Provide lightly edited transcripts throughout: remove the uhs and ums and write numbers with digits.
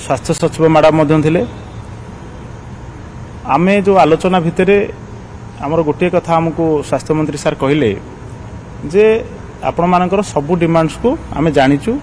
स्वास्थ्य सचिव मैडम थे आमे जो आलोचना भितर आमर गोटे कथा आमको स्वास्थ्य मंत्री सर कहले जे आपण मानकर सबू डिमांड्स को आमे जानिचु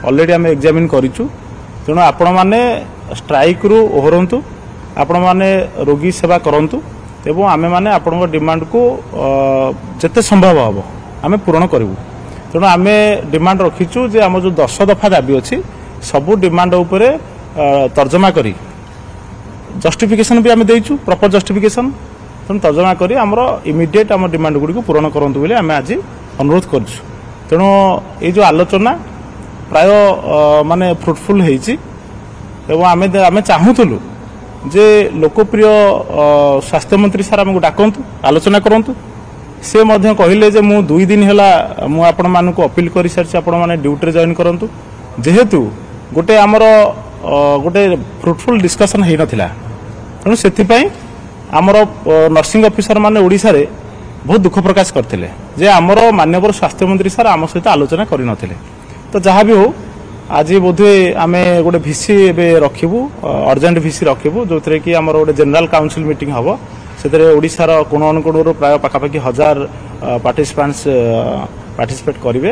ऑलरेडी आमे एग्जामिन करिचु तेणु आपण माने स्ट्राइक रु ओहरंतु आपण माने रोगी सेवा करंतु एवं आमे माने आपण डिमांड को जते संभव हम आमे पूर्ण करू तेणु आमे डिमांड रखीचु जे आम जो 10 दफा दाबी अच्छी सबू डिमांड उपरे तर्जमा करी जस्टिफिकेशन भी आमे देइचु प्रॉपर जस्टिफिकेशन तेणु तर्जमा करी आमर इमिडिएट आम डिमांड गुडी को पूर्ण करंतु बोली आमे आज अनुरोध करछु तेणु ये जो आलोचना प्राय माने फ्रुटफुल हेची एवं आमे आमे चाहूतलु जे लोकप्रिय स्वास्थ्य मंत्री सर आमको डाकंतु आलोचना करंतु से मध्य कहले जे मु 2 दिन हैला मु आपण मानकु अपील करि सारछि आपण माने ड्यूटी जॉइन करंतु जेहेतु गोटे आमर गोटे फ्रुटफुल डिस्कशन हेई नथिला तेणु सेथि पई आमर नर्सिंग ऑफिसर माने ओडिसा रे बहुत दुख प्रकाश करथिले जे आमर माननीय स्वास्थ्य मंत्री सर आम सहित आलोचना करि नथिले तो जहाँ भी हो आज बोधे आमे गोटे भिसी एबे रखिबू अर्जेंट भिसी रखिबू जो थे कि आमर गोटे जनरल काउंसिल मीटिंग हम से ओडिशार कोण अनुकोण प्राय पाखापाखि 1000 पार्टिसिपेंट्स पार्टिसिपेट करेंगे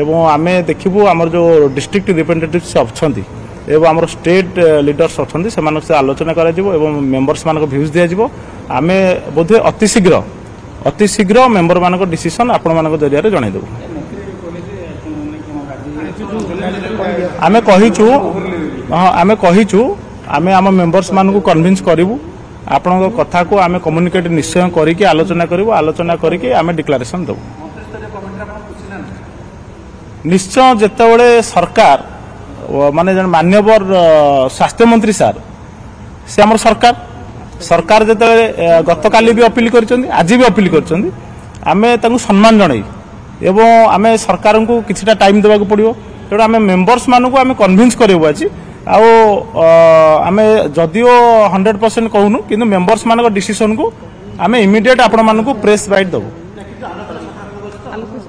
एवं आमे देखिबू आमर जो डिस्ट्रिक्ट रिप्रेजेंटेटिव्स अच्छी एवं आमर स्टेट लीडर्स अच्छी से आलोचना करा जिवो एवं मेंबर्स मान भ्यूज दिया जिवो आमे बोधे अति शीघ्र मेंबर मान डिसीजन आपण मान जरिया जनईदेबू आमे कहिचु आमे आम मेंबर्स मान को कन्विंस करिवु आपण कथा को आमे कम्युनिकेट निश्चय करिके आलोचना करिवु आलोचना करिके आमे डिक्लेरेशन देबु निश्चय जेतेबेले सरकार माने जन मान्यवर स्वास्थ्य मंत्री सर से हमर सरकार जेतेबेले गतकाली भी अपील करचंदी आज भी अपील करचंदी आमे तांको सम्मान जणाई एवं आमे सरकार को किछटा टाइम देबाक पड़िवो तेणु आम मेंबर्स मान को आम कन्विंस करूँ आज आम जदिओ 100% कहूनु कि मेंबर्स मान डिसीजन को आम इमिडिएट आपण मान को प्रेस राइट देबू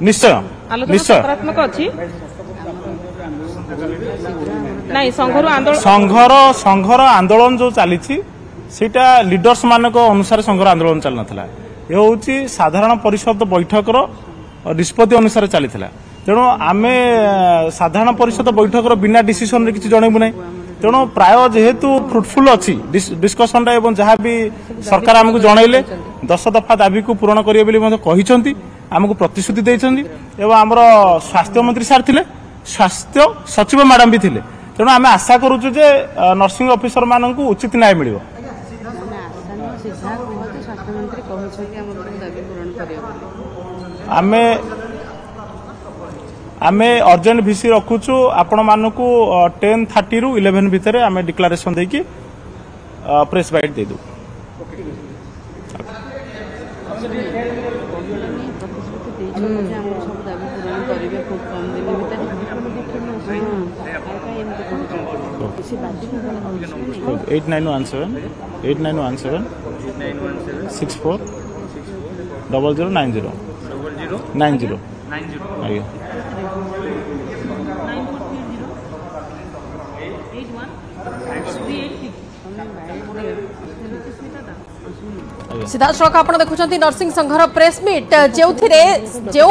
निश्चय निश्चय संघर आंदोलन जो चली सीटा लीडर्स मान अनुसार संघर आंदोलन चल नाला ये हूँ साधारण परिषद बैठकर निष्पत्ति अनुसार चली तेणु आमे साधारण परिषद बैठक बिना डिसीजन किसी जनइबू ना तेणु प्राय जेहेतु फ्रुटफुल अच्छी डिस्कसन जहाँ भी सरकार आमको जनइले 10 दफा दाबी को पूरण करेंगे आमको प्रतिश्रुति देइछन्ती एवं आमर स्वास्थ्य मंत्री सर थिले स्वास्थ्य सचिव मैडम भी थिले तेणु आमे आशा करूछु जे नर्सिंग ऑफिसर मान को उचित न्याय मिलिबो आमे अर्जेंट भिसी रखुचु आपण मानकु 10:30 रु 11 भितर आमे डिक्लेरेशन देकी प्रेस बाइट दे दो एट 8917 64 0090 90 आइए सीधा सड़क आप देखुं नर्सिंग संघर प्रेस मीट जो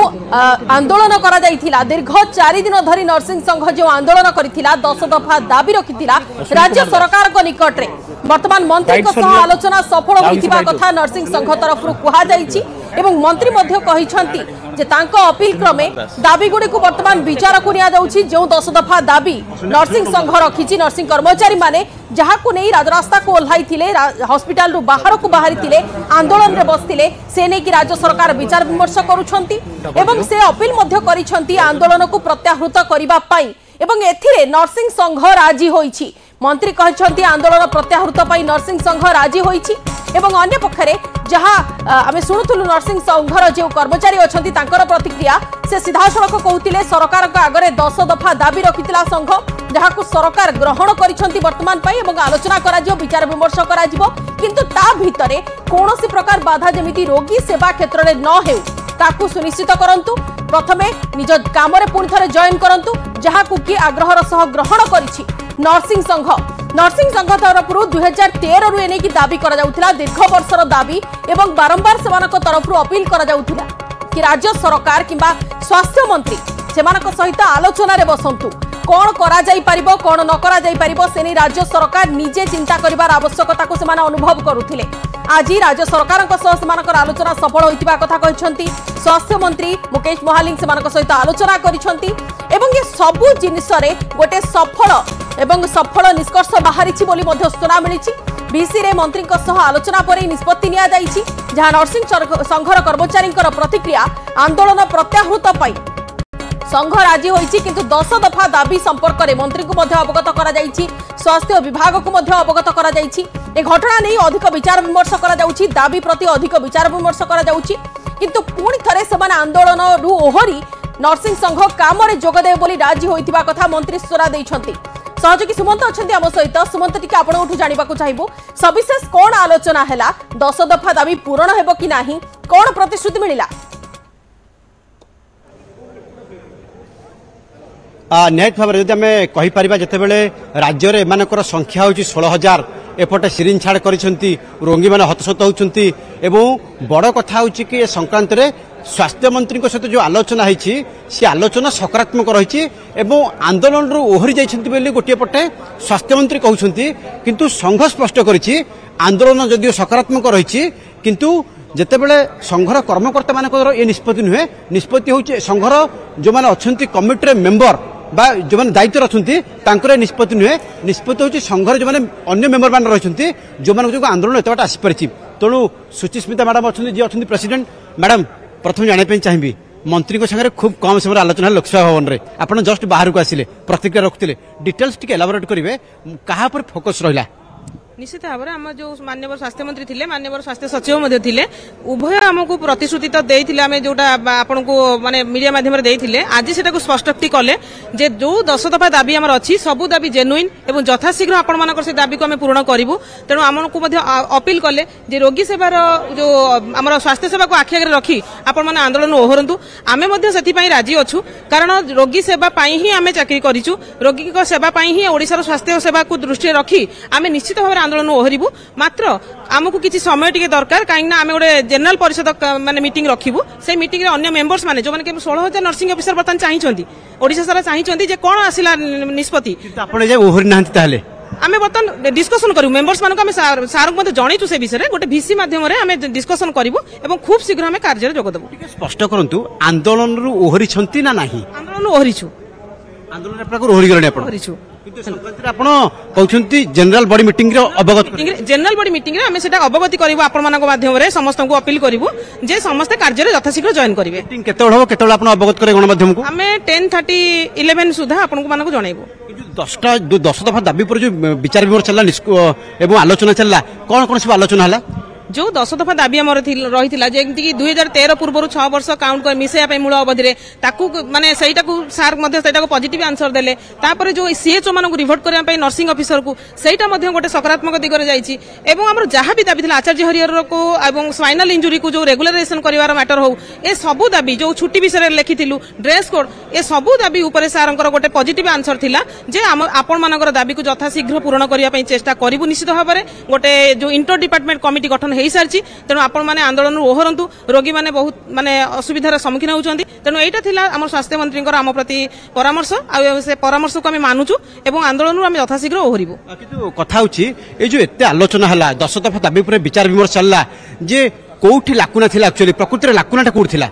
आंदोलन करा दीर्घ 4 दिन धरी नर्सिंग संघ जो आंदोलन करथिला 10 दफा दाबी रखिथिला राज्य सरकार को निकट रे वर्तमान मंत्री को सह आलोचना सफल होइथिबा कथा नर्सिंग संघ तरफ कुहा जाइछि एवं मंत्री मध्य कहिसंती जे तांको अपील क्रमे दाबी गुडी को वर्तमान विचार को निया जाउछि जो 10 दफा दाबी नर्सिंग संघ रखिछि नर्सिंग कर्मचारी माने जहा को नहीं राजरास्ता को ओल्हाई थिले हॉस्पिटल रु बाहर को बाहरी थिले आंदोलन रे बसथिले से नै कि राज्य सरकार विचार विमर्श करूछंती एवं से अपील मध्य करिसंती आंदोलन को प्रत्याहृत करिबा पाई एवं एथिरे नर्सिंग संघ राजी होइछि मंत्री कहते आंदोलन प्रत्याहृत पाई नर्सिंग संघ राजी होइछि एवं अन्य पक्षरे जहाँ आम शुणुलु नर्सिंग संघर जो कर्मचारी अच्छा प्रतिक्रिया से सीधा सड़क कहते सरकार आगे 10 दफा दाबी रखिथिला संघ जहाँ सरकार ग्रहण करिसेंती वर्तमान पाई एवं आलोचना करा जिवो विचार विमर्श करा जिवो किंतु ता भितरे कोनोसी प्रकार बाधा जमिति रोगी सेवा क्षेत्र में न हेउ ताकू सुनिश्चित करंतु प्रथमे निज काम पुणी थे जॉइन करंतु जहां कि आग्रहर सह ग्रहण करिछि नर्सिंग संघ तरफ 2013 रु एने की दाबी करा जाउथिला दीर्घ वर्षर दाबी एवं बारंबार सेमानक तरफ अपील करा जाउथिला कि राज्य सरकार किंबा स्वास्थ्य मंत्री सेमानक सहित आलोचना रे बसंतु कौन करा जाई परिबो कौन न करा जाई परिबो सेनी राज्य सरकार निजे चिंता करिवार आवश्यकता को सेमाने अनुभव करुथिले आज राज्य सरकारक सह सेमानकर आलोचना सफल होइतिबा कथा कहिसंती स्वास्थ्य मंत्री मुकेश महालिंग सेमानक सहित आलोचना करिसंती एवं ये सबु जिनिस रे गोटे सफल निष्कर्ष बाहरिछि बोली मध्ये सूचना मिलिछि बीसी रे मंत्री सह आलोचना पर निष्पत्ति निया जाइछि जहां नर्सिंग संघर कर्मचारींकर प्रतिक्रिया आंदोलन प्रत्याहृत पाई संघ राजी होइछि किंतु 10 दफा दाबी संपर्क में मंत्री को मध्य अवगत करा जाइछि स्वास्थ्य विभाग को मध्य अवगत करा जाइछि ए घटना नहीं अधिक विचार विमर्श करा जाउछि दाबी प्रति अधिक विचार विमर्श करा जाउछि किंतु पुणी थरे समान आंदोलन रु ओहरी नर्सिंग संघ काम रे जोगदेव बोली राजी होइतिबा कथा मंत्री सूचना दैछंती सहयोगी सुमंत अच्छा आम सहित सुमंत टी आपठू जाना चाहबू सविशेष कौन आलोचना है 10 दफा दाबी पूरण हेब कि नाही कौन प्रतिश्रुति मिला निहत भाव में जब आम कहीपर जितेबाला राज्य में एम संख्या हूँ 16,000 एपटे सिरिंज छाड़ कर रोगी मैंने हतशत होती बड़ कथा हूँ कि संक्रांत में स्वास्थ्य मंत्री सहित जो आलोचना होती सी आलोचना सकारात्मक रही आंदोलन ओहरी जाइए गोटे पटे स्वास्थ्य मंत्री कहते किंतु संघ स्पष्ट कर आंदोलन जदिव सकारात्मक रही किंतु जितेबाला संघर कर्मकर्ता मान ये निष्पत्ति नुहे निष्पत्ति हूँ संघर जो मैंने अच्छा कमिटी मेंबर बा जो मैंने दायित्व अच्छा निष्पत्ति नुहे निष्पत्ति हूँ संघर जो मैंने अन्य मेंबर मान रही जो जो आंदोलन एत बाटे आसीपारी तेणु सुचिस्मिता मैडम अच्छा जी अच्छा प्रेसिडेंट मैडम प्रथम जानापी चाहिए मंत्री सागर खूब कम समय आलोचना लोकसभा भवन में आप जस्ट बाहर को आसिले प्रतिक्रिया रखुले डिटेल्स टी एलाबोरेट करेंगे क्या फोकस रहा निश्चित भाव में आम जो माननीय स्वास्थ्य मंत्री थे माननीय स्वास्थ्य सचिव थे उभय आमको प्रतिश्रुति तो देते आम जोटा आपन को माने मीडिया माध्यम देते आज से स्पष्टोक्ति कले जे जो 10 दफा दाबी आम अच्छी सबू दाबी जेनुइन और यथाशीघ्र आपण मान से दाबी को आम पूर्ण करूँ तेणु आमको अपील कले जे रोगी सेवार जो आम स्वास्थ्य सेवा को आखि आगे रखी आपण मैंने आंदोलन ओहरतु आम से राजी अच्छु कारण रोगी सेवा ही आम चाकरी करूँ रोगी सेवा ही ओडिशार स्वास्थ्य सेवा को दृष्टि रखी आम निश्चित भाव आंदोलन ओहरबू मात्र आमको किसी समय टिके दरकार कहीं आम गोटे जनरल परिषद माने मीटिंग रखिबू से मीटिंग रे अन्य मेंबर्स माने जो माने 16,000 नर्सिंग ऑफिसर बर्तन चाहिए ओडिशा सारा चाहिए जे कोन आसिला निष्पत्ति आपण जे ओहरी नांती ताले आमे बर्तन डिस्कशन करू मेंबर्स मानको आमे सार को मते जणैछु से विषय रे गोटे वीसी माध्यम रे आमे डिस्कशन करिवु एवं खूब शीघ्र आमे कार्य रे जोग देबु स्पष्ट करंतु आंदोलन रु ओहरी छंती ना नाही आंदोलन ओहरीछु आंदोलन प्रकार ओहरी गले आपण ओहरीछु जनरल बॉडी मीटिंग अवगत जनरल बॉडी मीटिंग रे आमे सेटा अवगति करिवु आपण मानको माध्यम रे समस्त को अपील करिवु जे समस्त कार्य रे यथाशीघ्र जॉइन करिवे मीटिंग केतेबेला हो केतेबेला आपण अवगत करे गण माध्यम को आमे 10:30 11 सुधा आपण को मानको जणाइबु 10 दफा दाबी पर जो विचार विमर्श चलला एवं आलोचना चलला कौन कौन सब आलोचना हला जो 10 दफा दाबी आम रही जेमती कि 2013 पूर्व 6 वर्ष काउंट कर मिसेया मूल अवधि में माने सहीटा सार पॉजिटिव आंसर देले तापर जो सीएचओ मान रिभोट करने नर्सिंग ऑफिसर को सहीटा गोटे सकारात्मक दिगरे जाइए एवं आम जहाँ भी दाबी आचार्य हरिहर को स्पाइनल इंजुरी को जो रेगुलाराइजेशन कर मैटर हो ए सबू दाबी जो छुट्टी विषय लिखिलु ड्रेस कोड ए सबू दाबी उपर सार गोटे पॉजिटिव आंसर थिला जे आपण मानकर दाबी को यथाशीघ्र पूरण करने चेष्टा करूँ निश्चित भाव में गोटे जो इंटर डिपार्टमेंट कमिटी गठन हो सारी तेणु आपण मैंने आंदोलन ओहरतु रोगी मैंने बहुत माने असुविधार सम्मुखीन होती तेणु यहाँ आम स्वास्थ्य मंत्री आम प्रति परामर्श से परामर्श को आम मानुचु और आंदोलन आम यथाशीघ्र ओहरबू कथा ये जो एत आलोचना है 10 दफा दाबी पर विचार विमर्श चलला जे कोठी लाकुना थिला एक्चुअली प्रकृति लाकुनाटा कोठी थिला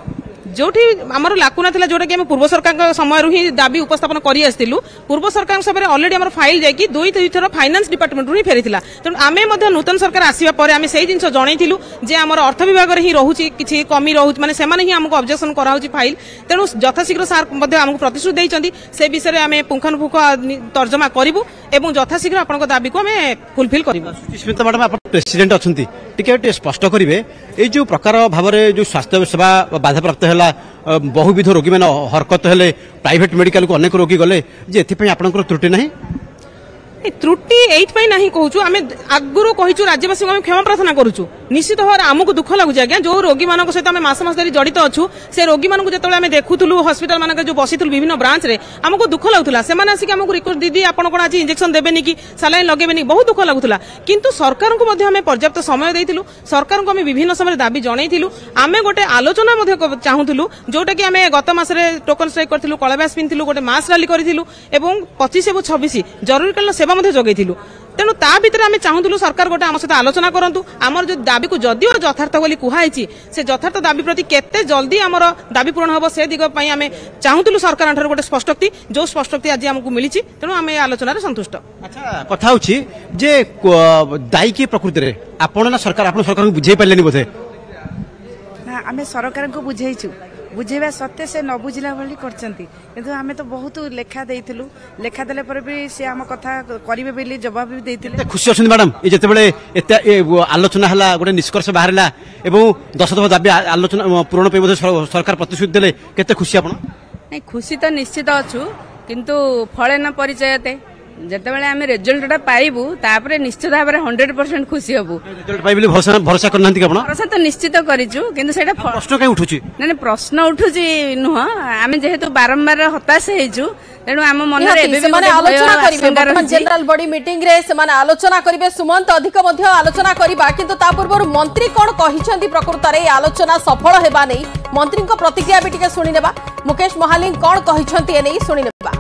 जोठी आमर लाकुना थिला जोटा कि हम पूर्व सरकार समय ही दाबी उपस्थापन करी आस्तिलु पूर्व सरकार समय ऑलरेडी आमर फाइल जाकी 2-3 थर फाइनेंस डिपार्टमेंट रु फेरिथिला तेणु आमे मध्ये नूतन सरकार आसीबा परे आमे सेही जिंस जणैथिलु जे आमर अर्थ विभाग रे ही रहुची किछि कमी रहुची माने सेमाने ही हमको ऑब्जेक्शन कराउची फाइल तेणु यथाशीघ्र सार मध्ये हमको प्रतिश्रुति दैचंती से विषय रे आमे पुंखानुपुंख तर्जमा करिवु एवं यथाशीघ्र आपनक दाबी को आमे फुलफिल करिवु स्मिता मैडम आप प्रेसिडेंट अछंती टिके स्पष्ट करिवे ए जो प्रकार भाबरे जो स्वास्थ्य सेवा बाधा प्राप्त है बहुविध रोगी मैंने हरकत हेले प्राइवेट मेडिकल को अनेक रोगी गले जे एथि आपनकर त्रुटि नहीं त्रुटि एइथ पई नहीं कहूछु आमे आगुरो कहिछु राज्यवासी को क्षमा प्रार्थना करूछु निश्चित भाव आमको दुख लगुच आज्ञा जो रोगी मान सहित आम मास मास धरी जड़ित अच्छु से रोगी मान जो आम देखुलु हस्पिटाल मान जो बसीलु विभिन्न ब्रांच में आमको दुख लगुला से आसिक आमको रिक्वेस्ट दीदी आप आज इंजेक्शन देवेनि कि सालाइन लगेबेनि बहुत दुख लगुला किंतु सरकार को आम पर्याप्त समय देइथिलु सरकार को आम विभिन्न समय दाबी जनइथिलु आम गोटे आलोचना चाहूलु जोटा कि आम गत मासरे टोकन स्ट्राइक करथिलु कलाब्यास पिंधिलु गोटे मास रैली करथिलु एवं 25 और 26 जरूरीकालीन सेवा जोगेथिलु तेणु ता भितर आम चाहूलु सरकार गोटे आम सहित आलोचना करंतु आमर जो दाबी को जदिओ यथार्थ बोली कुहाई से यथार्थ दाबी प्रति केते जल्दी आमर दाबी पूरण हम से दिग आम चाहूलु सरकार ठार गोटे स्पष्टोक्ति जो स्पष्टोक्ति आज आमको मिली तेणु आम आलोचन संतुष्ट। अच्छा कथा होची जे दायी की प्रकृति रे आपण ना सरकार को बुझे पारलेनी बोधे ना आम सरकार को बुझेइछु बुझेबा सत्य से न बुझिला भली करचंती किंतु आमे तो बहुत लेखा देइथिलु लेखा देले पर भी से हम कथा करिवे बेली जवाब भी देइथिले। खुशी अछन मैडम ए जते बेले एते आलोचना हला गोटे निष्कर्ष बाहरला एवं 10 दफा दाबी आलोचना पूर्ण पे बोधे सरकार प्रतिश्रुति देले केते खुशी आपण नहीं खुशी तो निश्चित अच्छु किंतु फले न परिचयते जते बेले आमे रिजल्ट पाइबु तापरे निश्चित भाबरे 100% खुशी हबु रिजल्ट पाइबली भरोसा करनांती आपण भरोसा तो निश्चित करिजु किंतु सेटा प्रश्न काई उठुची नहीं प्रश्न उठुची नुह आमे जेहेतु बारंबार हताश हेजु तेणु आम मन आलोचना करिवे जनरल बॉडी मीटिंग रे सेमाने आलोचना करिवे सुमंत अधिक मध्य आलोचना करिबा किंतु ता पूर्व मंत्री कोन कहिसंती प्रकृत रे आलोचना सफल हेबा नै मंत्री को प्रतिक्रिया भी टिके सुनि नेबा मुकेश महालिंग कोन कहिसंती ए नै सुनि नेबा।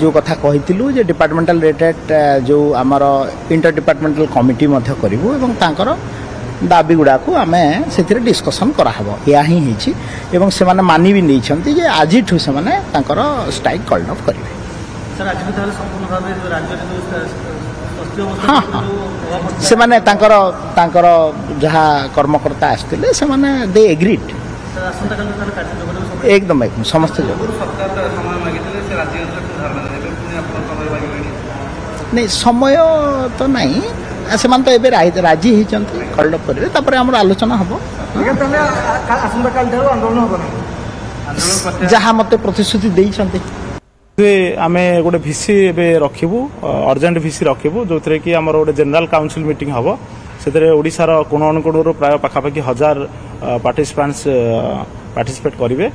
जो कथा कहितिलु जे डिपार्टमेंटल रिलेटेड जो आमर इंटर डिपार्टमेंटल कमिटी मध्य करिवु एवं तांकर दाबी गुड़ा को आम से डिस्कसन कराहब या ही होची एवं से माने मानि भी नहीं जे आज से माने तांकर स्ट्राइक कॉल्ड ऑफ करेंगे। हाँ हाँ से माने तांकर जहाँ कर्मकर्ता आसते से माने दे एग्रीड एकदम समस्त नहीं समय तो नहीं से तो एबे राजी होती कॉल्ड अप करेंगे तापर हमर आलोचना हम जहाँ मत प्रतिश्रुति देइछन्ते आमे गोटे भिसी एबे रखिबू अर्जेंट भिसी रखिबू जो थे कि आमर गोटे जनरल काउंसिल मीटिंग हम से ओडिशार कोण अनुकोण प्राय पाखापाखि 1000 पार्टिसिपेंट्स पार्टिसिपेट करेंगे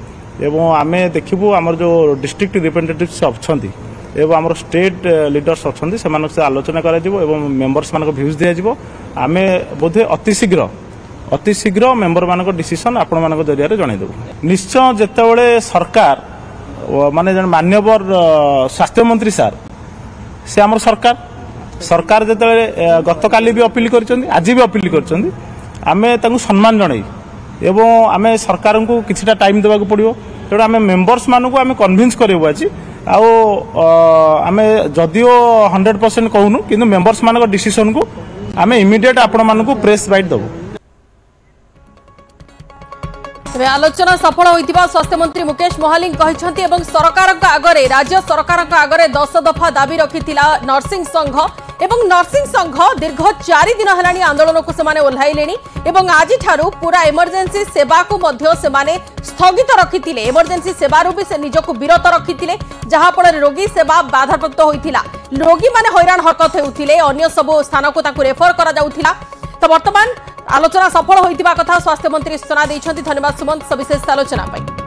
एवं आमे देखिबू आमर जो डिस्ट्रिक्ट रिप्रेजेंटेटिव्स अच्छी एवं आमर स्टेट लीडर्स अच्छे से आलोचना कर मेंबर्स मान भ्यूज दिज्व आम बोधे अति शीघ्र मेंबर मान डिसीजन आपण मान जरिया जनईदेव निश्चय जितेबाला सरकार माने जन मान्यवर स्वास्थ्य मंत्री सार से आमर सरकार जिते गत काली भी अपील कर आज भी अपील कर सम्मान जन एवं आम सरकार को किसी टाइम देवाक पड़ो तेणु आम मेंबर्स मान को आम कन्विन्स करूँ आज आम जदिओ 100% कहूनु कि मेंबर्स मान डिसीजन को आम इमिडिएट आपण मान प्रेस बाइट देवु। आलोचना सफल होइतिबा स्वास्थ्य मंत्री मुकेश महालिंग कहिसंती एवं सरकार आगरे राज्य सरकार आगरे 10 दफा दाबी रखिथिला नर्सिंग संघ एवं नर्सिंग संघ दीर्घ 4 दिन हेलानी आंदोलन को सेमाने ओल्हाइलेनी एवं आज ठारू पूरा इमरजेंसी सेवा को मध्य सेमाने स्थगित रखिथिले इमरजेंसी सेवारू भी से निजको विरत रखिथिले जहां फल रोगी सेवा बाधाप्राप्त होइथिला रोगी माने हैरान हरकत हेउथिले अन्य सब स्थान को ताकू रेफर करा जाउथिला। तो वर्तमान आलोचना सफल होइतिबा कथा स्वास्थ्य मंत्री सूचना दैछन्ति। धन्यवाद सुमंत सविशेष आलोचना पाई।